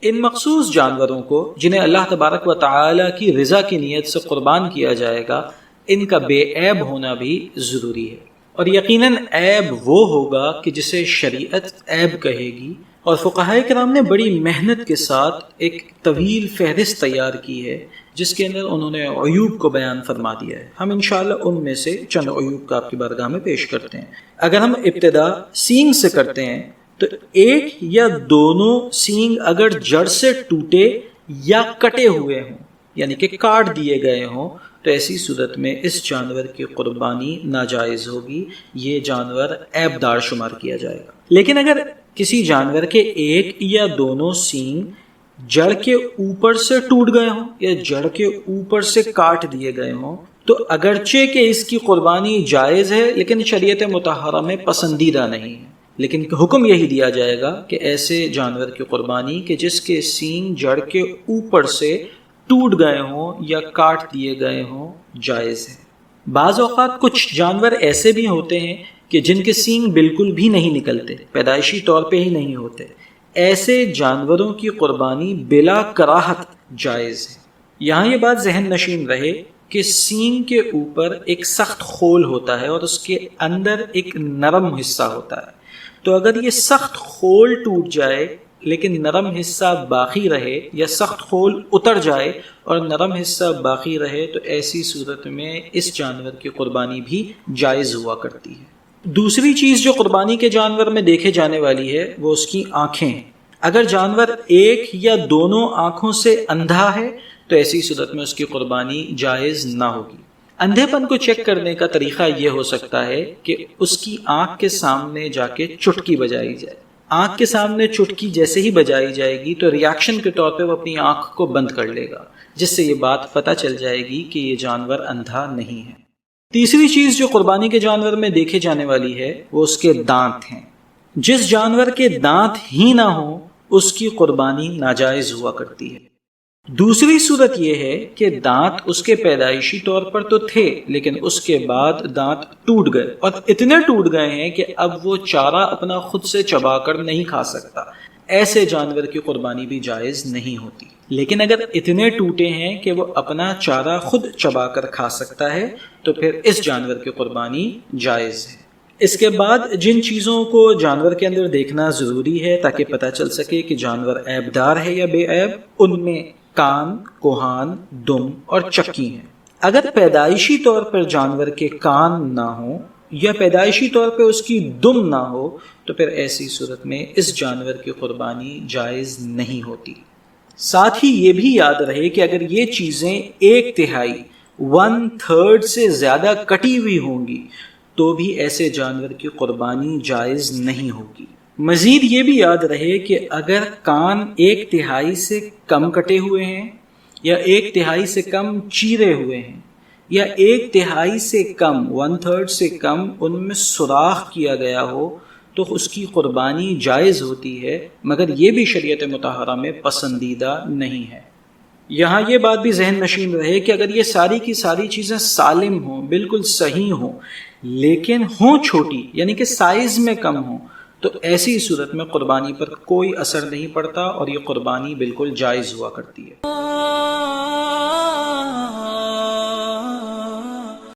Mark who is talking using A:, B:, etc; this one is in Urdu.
A: ان مخصوص جانوروں کو جنہیں اللہ تبارک و تعالی کی رضا کی نیت سے قربان کیا جائے گا، ان کا بے عیب ہونا بھی ضروری ہے، اور یقیناً عیب وہ ہوگا کہ جسے شریعت عیب کہے گی۔ اور فقہائے کرام نے بڑی محنت کے ساتھ ایک طویل فہرست تیار کی ہے جس کے اندر انہوں نے عیوب کو بیان فرما دیا ہے۔ ہم انشاءاللہ ان میں سے چند عیوب کا آپ کی بارگاہ میں پیش کرتے ہیں۔ اگر ہم ابتدا سینگ سے کرتے ہیں تو ایک یا دونوں سینگ اگر جڑ سے ٹوٹے یا کٹے ہوئے ہوں، یعنی کہ کاٹ دیے گئے ہوں، تو ایسی صورت میں اس جانور کی قربانی ناجائز ہوگی، یہ جانور عیب دار شمار کیا جائے گا۔ لیکن اگر کسی جانور کے ایک یا دونوں سینگ جڑ کے اوپر سے ٹوٹ گئے ہوں یا جڑ کے اوپر سے کاٹ دیے گئے ہوں تو اگرچہ کہ اس کی قربانی جائز ہے لیکن شریعت مطہرہ میں پسندیدہ نہیں ہے، لیکن حکم یہی دیا جائے گا کہ ایسے جانور کی قربانی کہ جس کے سینگ جڑ کے اوپر سے ٹوٹ گئے ہوں یا کاٹ دیے گئے ہوں جائز ہے۔ بعض اوقات کچھ جانور ایسے بھی ہوتے ہیں کہ جن کے سینگ بالکل بھی نہیں نکلتے، پیدائشی طور پہ ہی نہیں ہوتے، ایسے جانوروں کی قربانی بلا کراہت جائز ہے۔ یہاں یہ بات ذہن نشین رہے کہ سینگ کے اوپر ایک سخت خول ہوتا ہے اور اس کے اندر ایک نرم حصہ ہوتا ہے، تو اگر یہ سخت خول ٹوٹ جائے لیکن نرم حصہ باقی رہے، یا سخت خول اتر جائے اور نرم حصہ باقی رہے، تو ایسی صورت میں اس جانور کی قربانی بھی جائز ہوا کرتی ہے۔ دوسری چیز جو قربانی کے جانور میں دیکھے جانے والی ہے وہ اس کی آنکھیں۔ اگر جانور ایک یا دونوں آنکھوں سے اندھا ہے تو ایسی صورت میں اس کی قربانی جائز نہ ہوگی۔ اندھے پن کو چیک کرنے کا طریقہ یہ ہو سکتا ہے کہ اس کی آنکھ کے سامنے جا کے چٹکی بجائی جائے۔ آنکھ کے سامنے چٹکی جیسے ہی بجائی جائے گی تو ریاکشن کے طور پہ وہ اپنی آنکھ کو بند کر لے گا، جس سے یہ بات پتہ چل جائے گی کہ یہ جانور اندھا نہیں ہے۔ تیسری چیز جو قربانی کے جانور میں دیکھے جانے والی ہے وہ اس کے دانت ہیں۔ جس جانور کے دانت ہی نہ ہوں اس کی قربانی ناجائز ہوا کرتی ہے۔ دوسری صورت یہ ہے کہ دانت اس کے پیدائشی طور پر تو تھے لیکن اس کے بعد دانت ٹوٹ گئے، اور اتنے ٹوٹ گئے ہیں کہ اب وہ چارہ اپنا خود سے چبا کر نہیں کھا سکتا، ایسے جانور کی قربانی بھی جائز نہیں ہوتی۔ لیکن اگر اتنے ٹوٹے ہیں کہ وہ اپنا چارہ خود چبا کر کھا سکتا ہے تو پھر اس جانور کی قربانی جائز ہے۔ اس کے بعد جن چیزوں کو جانور کے اندر دیکھنا ضروری ہے تاکہ پتہ چل سکے کہ جانور عیب دار ہے یا بے عیب، ان میں کان، کوہان، دم اور چکی ہیں۔ اگر پیدائشی طور پر جانور کے کان نہ ہوں یا پیدائشی طور پہ اس کی دم نہ ہو تو پھر ایسی صورت میں اس جانور کی قربانی جائز نہیں ہوتی۔ ساتھ ہی یہ بھی یاد رہے کہ اگر یہ چیزیں 1/3 1/3 سے زیادہ کٹی ہوئی ہوں گی تو بھی ایسے جانور کی قربانی جائز نہیں ہوگی۔ مزید یہ بھی یاد رہے کہ اگر کان 1/3 سے کم کٹے ہوئے ہیں یا 1/3 سے کم چیرے ہوئے ہیں یا 1/3 سے کم 1/3 سے کم ان میں سوراخ کیا گیا ہو تو اس کی قربانی جائز ہوتی ہے، مگر یہ بھی شریعت مطہرہ میں پسندیدہ نہیں ہے۔ یہاں یہ بات بھی ذہن نشین رہے کہ اگر یہ ساری کی ساری چیزیں سالم ہوں، بالکل صحیح ہوں، لیکن ہوں چھوٹی یعنی کہ سائز میں کم ہوں، تو ایسی صورت میں قربانی پر کوئی اثر نہیں پڑتا اور یہ قربانی بالکل جائز ہوا کرتی ہے۔